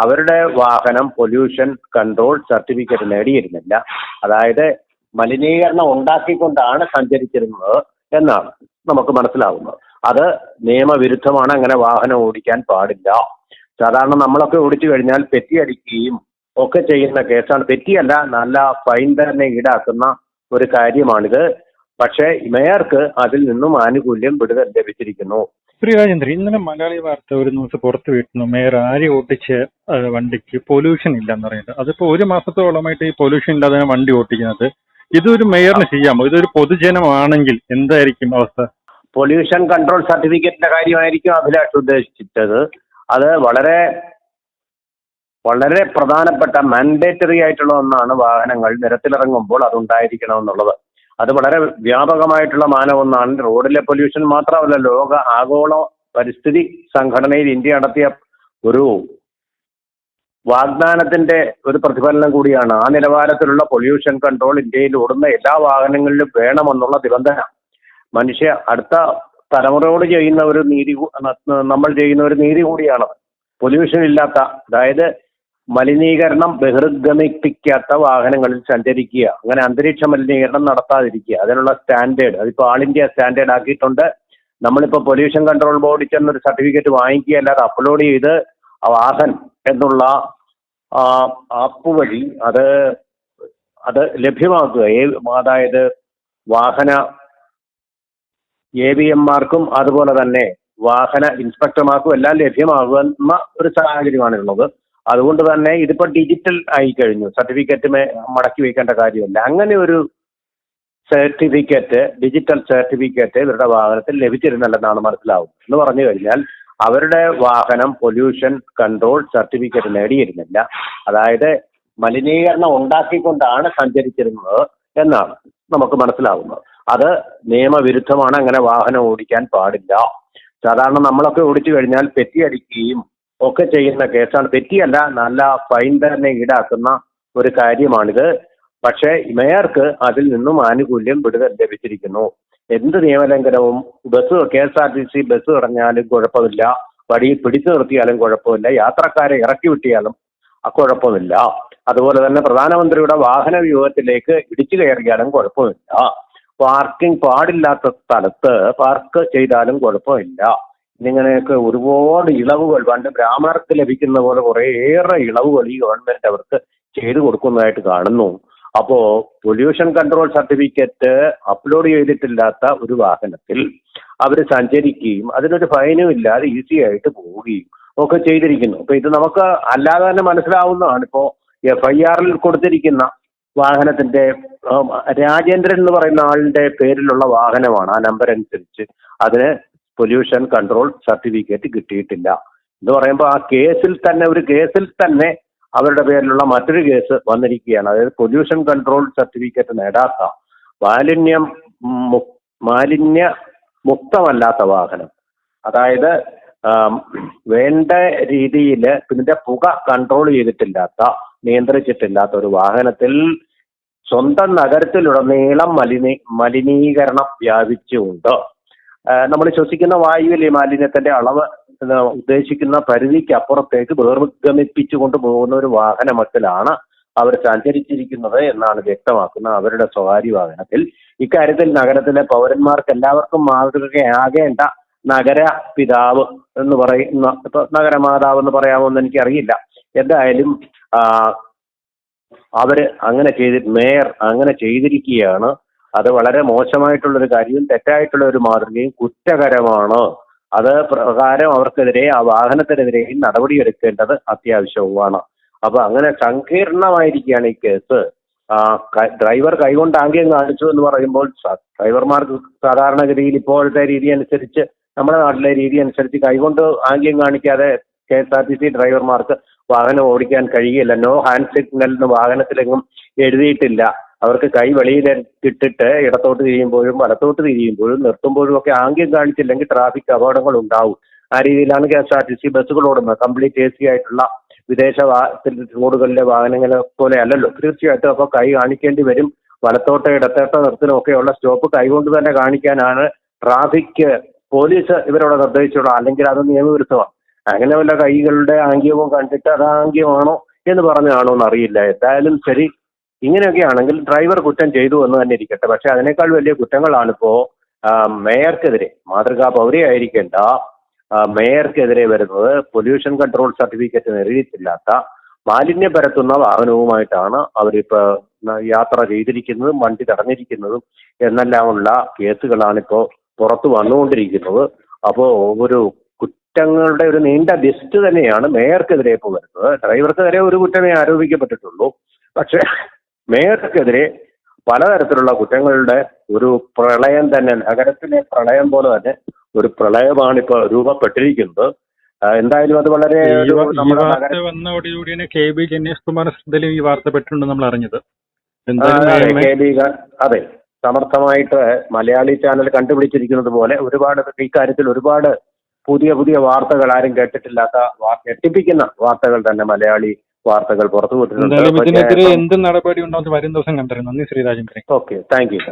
അവരുടെ വാഹനം pollution control certificate നേടിയിരുന്നില്ല. അതായത് മലിനീകരണം ഉണ്ടാക്കിക്കൊണ്ടാണ് സഞ്ചരിച്ചിരുന്നത് എന്നാണ് നമുക്ക് മനസ്സിലാവുന്നത്. അത് നിയമവിരുദ്ധമാണ്. അങ്ങനെ വാഹനം ഓടിക്കാൻ പാടില്ല. സാധാരണ നമ്മളൊക്കെ ഓടിച്ചു കഴിഞ്ഞാൽ പെറ്റി അടിക്കുകയും ഒക്കെ ചെയ്യുന്ന കേസാണ്. പെറ്റിയല്ല, നല്ല ഫൈൻ തന്നെ ഈടാക്കുന്ന ഒരു കാര്യമാണിത്. പക്ഷേ മേയർക്ക് അതിൽ നിന്നും ആനുകൂല്യം വിടുതൽ ലഭിച്ചിരിക്കുന്നു. ശ്രീരാജേന്ദ്രൻ, ഇന്നലെ മലയാളി വാർത്ത ഒരു ന്യൂസ് പുറത്തു വിട്ടുന്നു. മേയർ ആര്യ ഓട്ടിച്ച വണ്ടിക്ക് പൊല്യൂഷൻ ഇല്ലെന്ന് പറയുന്നത്. അതിപ്പോ ഒരു മാസത്തോളമായിട്ട് ഈ പൊല്യൂഷൻ ഇല്ലാതെ വണ്ടി ഓട്ടിക്കുന്നത്. ഇതൊരു മേയറിന് ചെയ്യാമോ? ഇതൊരു പൊതുജനമാണെങ്കിൽ എന്തായിരിക്കും അവസ്ഥ? പൊല്യൂഷൻ കൺട്രോൾ സർട്ടിഫിക്കറ്റിന്റെ കാര്യമായിരിക്കും അഭിലാഷ് ഉദ്ദേശിച്ചത്. അത് വളരെ വളരെ പ്രധാനപ്പെട്ട മാൻഡേറ്ററി ആയിട്ടുള്ള ഒന്നാണ്. വാഹനങ്ങൾ നിരത്തിലിറങ്ങുമ്പോൾ അതുണ്ടായിരിക്കണമെന്നുള്ളത്. അത് വളരെ വ്യാപകമായിട്ടുള്ള മാനമൊന്നാണ്. റോഡിലെ പൊല്യൂഷൻ മാത്രമല്ല, ആഗോള പരിസ്ഥിതി സംഘടനയിൽ ഇന്ത്യ നടത്തിയ ഒരു വാഗ്ദാനത്തിന്റെ ഒരു പ്രതിഫലനം കൂടിയാണ്. ആ നിലവാരത്തിലുള്ള പൊല്യൂഷൻ കൺട്രോൾ ഇന്ത്യയിൽ ഓടുന്ന എല്ലാ വാഹനങ്ങളിലും വേണമെന്നുള്ള നിബന്ധന അടുത്ത തലമുറയോട് ചെയ്യുന്ന ഒരു നമ്മൾ ചെയ്യുന്ന ഒരു നീതി കൂടിയാണ്. പൊല്യൂഷൻ ഇല്ലാത്ത, അതായത് മലിനീകരണം ബഹിർഗമിപ്പിക്കാത്ത വാഹനങ്ങളിൽ സഞ്ചരിക്കുക, അങ്ങനെ അന്തരീക്ഷ മലിനീകരണം നടത്താതിരിക്കുക, അതിനുള്ള സ്റ്റാൻഡേർഡ് അതിപ്പോൾ ആൾ ഇന്ത്യ സ്റ്റാൻഡേർഡ് ആക്കിയിട്ടുണ്ട്. നമ്മളിപ്പോൾ പൊല്യൂഷൻ കൺട്രോൾ ബോർഡിൽ ചെന്നൊരു സർട്ടിഫിക്കറ്റ് വാങ്ങിക്കുക, അല്ലാതെ അപ്ലോഡ് ചെയ്ത് വാഹൻ എന്നുള്ള ആപ്പ് വഴി അത് ലഭ്യമാക്കുക. അതായത് വാഹന AVM-മാർക്കും അതുപോലെ തന്നെ വാഹന ഇൻസ്പെക്ടർമാർക്കും എല്ലാം ലഭ്യമാകുന്ന ഒരു സാഹചര്യമാണുള്ളത്. അതുകൊണ്ട് തന്നെ ഇതിപ്പോൾ ഡിജിറ്റൽ ആയി കഴിഞ്ഞു. സർട്ടിഫിക്കറ്റ് മടക്കി വയ്ക്കേണ്ട കാര്യമില്ല. അങ്ങനെ ഒരു സർട്ടിഫിക്കറ്റ്, ഡിജിറ്റൽ സർട്ടിഫിക്കറ്റ് ഇവരുടെ വാഹനത്തിൽ ലഭിച്ചിരുന്നില്ലെന്നാണ് മനസ്സിലാവുന്നത്. എന്ന് പറഞ്ഞു കഴിഞ്ഞാൽ അവരുടെ വാഹനം പൊല്യൂഷൻ കൺട്രോൾ സർട്ടിഫിക്കറ്റ് നേടിയിരുന്നില്ല. അതായത് മലിനീകരണം ഉണ്ടാക്കിക്കൊണ്ടാണ് സഞ്ചരിച്ചിരുന്നത് എന്നാണ് നമുക്ക് മനസ്സിലാവുന്നത്. അത് നിയമവിരുദ്ധമാണ്. അങ്ങനെ വാഹനം ഓടിക്കാൻ പാടില്ല. സാധാരണ നമ്മളൊക്കെ ഓടിച്ചു കഴിഞ്ഞാൽ പെറ്റി അടിക്കുകയും ഒക്കെ ചെയ്യുന്ന കേസാണ്. പെറ്റിയല്ല, നല്ല ഫൈൻ തന്നെ ഈടാക്കുന്ന ഒരു കാര്യമാണിത്. പക്ഷേ മേയർക്ക് അതിൽ നിന്നും ആനുകൂല്യം വിടുതൽ ലഭിച്ചിരിക്കുന്നു. എന്ത് നിയമലംഘനവും KSRTC ബസ് തടഞ്ഞാലും കുഴപ്പമില്ല, വഴിയിൽ പിടിച്ചു നിർത്തിയാലും കുഴപ്പമില്ല, യാത്രക്കാരെ ഇറക്കി വിട്ടിയാലും കുഴപ്പമില്ല. അതുപോലെ തന്നെ പ്രധാനമന്ത്രിയുടെ വാഹന വ്യൂഹത്തിലേക്ക് ഇടിച്ചു കയറിയാലും കുഴപ്പമില്ല. പാർക്കിംഗ് പാടില്ലാത്ത സ്ഥലത്ത് പാർക്ക് ചെയ്താലും കുഴപ്പമില്ല. ഇങ്ങനെയൊക്കെ ഒരുപാട് ഇളവുകൾ പണ്ട് ബ്രാഹ്മണർക്ക് ലഭിക്കുന്ന പോലെ കുറേയേറെ ഇളവുകൾ ഈ ഗവൺമെന്റ് അവർക്ക് ചെയ്തു കൊടുക്കുന്നതായിട്ട് കാണുന്നു. അപ്പോ പൊല്യൂഷൻ കൺട്രോൾ സർട്ടിഫിക്കറ്റ് അപ്ലോഡ് ചെയ്തിട്ടില്ലാത്ത ഒരു വാഹനത്തിൽ അവർ സഞ്ചരിക്കുകയും അതിനൊരു ഫൈനും ഇല്ലാതെ ഈസി ആയിട്ട് പോവുകയും ഒക്കെ ചെയ്തിരിക്കുന്നു. അപ്പൊ ഇത് നമുക്ക് അല്ലാതെ തന്നെ മനസ്സിലാവുന്നതാണ്. ഇപ്പോ FIR-ൽ കൊടുത്തിരിക്കുന്ന വാഹനത്തിന്റെ രാജേന്ദ്രൻ എന്ന് പറയുന്ന ആളുടെ പേരിലുള്ള വാഹനമാണ്. ആ നമ്പർ അനുസരിച്ച് അതിന് പൊല്യൂഷൻ കൺട്രോൾ സർട്ടിഫിക്കറ്റ് കിട്ടിയിട്ടില്ല എന്ന് പറയുമ്പോൾ ആ ഒരു കേസിൽ തന്നെ അവരുടെ പേരിലുള്ള മറ്റൊരു കേസ് വന്നിരിക്കുകയാണ്. അതായത് പൊല്യൂഷൻ കൺട്രോൾ സർട്ടിഫിക്കറ്റ് നേടാത്ത മാലിന്യ മുക്തമല്ലാത്ത വാഹനം, അതായത് വേണ്ട രീതിയിൽ ഇതിന്റെ പുക കൺട്രോൾ ചെയ്തിട്ടില്ലാത്ത, നിയന്ത്രിച്ചിട്ടില്ലാത്ത ഒരു വാഹനത്തിൽ സ്വന്തം നഗരത്തിലുടനീളം മലിനീകരണം വ്യാപിച്ചുകൊണ്ട് നമ്മൾ ശ്വസിക്കുന്ന വായുവിൽ ഈ മാലിന്യത്തിന്റെ അളവ് ഉദ്ദേശിക്കുന്ന പരിധിക്ക് അപ്പുറത്തേക്ക് ബഹിർഗമിപ്പിച്ചു കൊണ്ടുപോകുന്ന ഒരു വാഹനമത്തിലാണ് അവർ സഞ്ചരിച്ചിരിക്കുന്നത് എന്നാണ് വ്യക്തമാക്കുന്നത് അവരുടെ സ്വകാര്യ വാഹനത്തിൽ. ഇക്കാര്യത്തിൽ നഗരത്തിലെ പൗരന്മാർക്ക് എല്ലാവർക്കും മാതൃകയാകേണ്ട നഗര പിതാവ് എന്ന് പറയുന്ന, ഇപ്പൊ നഗരമാതാവ് എന്ന് പറയാമോന്ന് എനിക്കറിയില്ല. എന്തായാലും മേയർ അങ്ങനെ ചെയ്തിരിക്കുകയാണ്. അത് വളരെ മോശമായിട്ടുള്ളൊരു കാര്യവും തെറ്റായിട്ടുള്ള ഒരു മാതൃകയും കുറ്റകരമാണ്. അത് പ്രകാരം അവർക്കെതിരെ, ആ വാഹനത്തിനെതിരെയും നടപടിയെടുക്കേണ്ടത് അത്യാവശ്യവുമാണ്. അപ്പൊ അങ്ങനെ സങ്കീർണമായിരിക്കുകയാണ് ഈ കേസ്. ഡ്രൈവർ കൈകൊണ്ട് ആംഗ്യം കാണിച്ചു എന്ന് പറയുമ്പോൾ ഡ്രൈവർമാർക്ക് സാധാരണഗതിയിൽ ഇപ്പോഴത്തെ രീതി അനുസരിച്ച്, നമ്മുടെ നാട്ടിലെ രീതി അനുസരിച്ച് കൈകൊണ്ട് ആംഗ്യം കാണിക്കാതെ KSRTC ഡ്രൈവർമാർക്ക് വാഹനം ഓടിക്കാൻ കഴിയില്ല. നോ ഹാൻഡ് സിഗ്നൽ എന്ന് വാഹനത്തിലെങ്ങും എഴുതിയിട്ടില്ല. അവർക്ക് കൈ വെളിയിലിട്ടിട്ട് ഇടത്തോട്ട് തിരിയുമ്പോഴും വലത്തോട്ട് തിരിയുമ്പോഴും നിർത്തുമ്പോഴും ഒക്കെ ആംഗ്യം കാണിച്ചില്ലെങ്കിൽ ട്രാഫിക് അപകടങ്ങൾ ഉണ്ടാവും. ആ രീതിയിലാണ് KSRTC ബസ്സുകൾ ഓടുന്നത്. കംപ്ലീറ്റ് AC ആയിട്ടുള്ള വിദേശ റോഡുകളിലെ വാഹനങ്ങളെ പോലെ അല്ലല്ലോ. തീർച്ചയായിട്ടും അപ്പോൾ കൈ കാണിക്കേണ്ടി വരും. വലത്തോട്ടോ ഇടത്തോട്ടോ നിർത്തലും ഒക്കെയുള്ള സ്റ്റോപ്പ് കൈകൊണ്ട് തന്നെ കാണിക്കാനാണ് പോലീസ് ഇവരോട് നിർദ്ദേശിച്ചുള്ളത്. അല്ലെങ്കിൽ അത് നിയമവിരുദ്ധമാണ്. അങ്ങനെ വല്ല കൈകളുടെ ആംഗ്യവും കണ്ടിട്ട് അത് ആംഗ്യമാണോ എന്ന് പറഞ്ഞാണോ എന്നറിയില്ല. എന്തായാലും ശരി, ഇങ്ങനെയൊക്കെ ആണെങ്കിൽ ഡ്രൈവർ കുറ്റം ചെയ്തു എന്ന് തന്നെ ഇരിക്കട്ടെ. പക്ഷെ അതിനേക്കാൾ വലിയ കുറ്റങ്ങളാണിപ്പോ മേയർക്കെതിരെ, മാതൃകാ പൗരയായിരിക്കേണ്ട മേയർക്കെതിരെ വരുന്നത്. പൊല്യൂഷൻ കൺട്രോൾ സർട്ടിഫിക്കറ്റ് നേടിയിട്ടില്ലാത്ത മാലിന്യം പരത്തുന്ന വാഹനവുമായിട്ടാണ് അവരിപ്പോ യാത്ര ചെയ്തിരിക്കുന്നതും വണ്ടി തടഞ്ഞിരിക്കുന്നതും എന്നെല്ലാമുള്ള കേസുകളാണിപ്പോ പുറത്തു വന്നുകൊണ്ടിരിക്കുന്നത്. അപ്പോ ഒരു കുറ്റങ്ങളുടെ ഒരു നീണ്ട ലിസ്റ്റ് തന്നെയാണ് മേയർക്കെതിരെ ഇപ്പോൾ വരുന്നത്. ഡ്രൈവർക്കെതിരെ ഒരു കുറ്റമേ ആരോപിക്കപ്പെട്ടിട്ടുള്ളൂ. പക്ഷേ മേയർക്കെതിരെ പലതരത്തിലുള്ള കുറ്റങ്ങളുടെ ഒരു പ്രളയം തന്നെ, നഗരത്തിലെ പ്രളയം പോലെ തന്നെ ഒരു പ്രളയമാണ് ഇപ്പോൾ രൂപപ്പെട്ടിരിക്കുന്നത്. എന്തായാലും അത് വളരെ ഈ വാർത്ത വന്നതോടുകൂടിയാണ് KB ജനേഷ് കുമാർ ശ്രദ്ധയിലും ഈ വാർത്ത പെട്ടിട്ടുണ്ട് നമ്മൾ അറിഞ്ഞത്. അതെ, സമർത്ഥമായിട്ട് മലയാളി ചാനൽ കണ്ടുപിടിച്ചിരിക്കുന്നത് പോലെ ഒരുപാട് ഇക്കാര്യത്തിൽ ഒരുപാട് പുതിയ പുതിയ വാർത്തകൾ, ആരും കേട്ടിട്ടില്ലാത്ത ഞെട്ടിപ്പിക്കുന്ന വാർത്തകൾ തന്നെ മലയാളി വാർത്തകൾ പുറത്തുവിട്ടിട്ടുണ്ട്. ഇതിനെതിരെ എന്ത് നടപടി ഉണ്ടാവും വരും ദിവസം കണ്ടിരുന്നു. നന്ദി Shri Rajendran. Okay, thank you.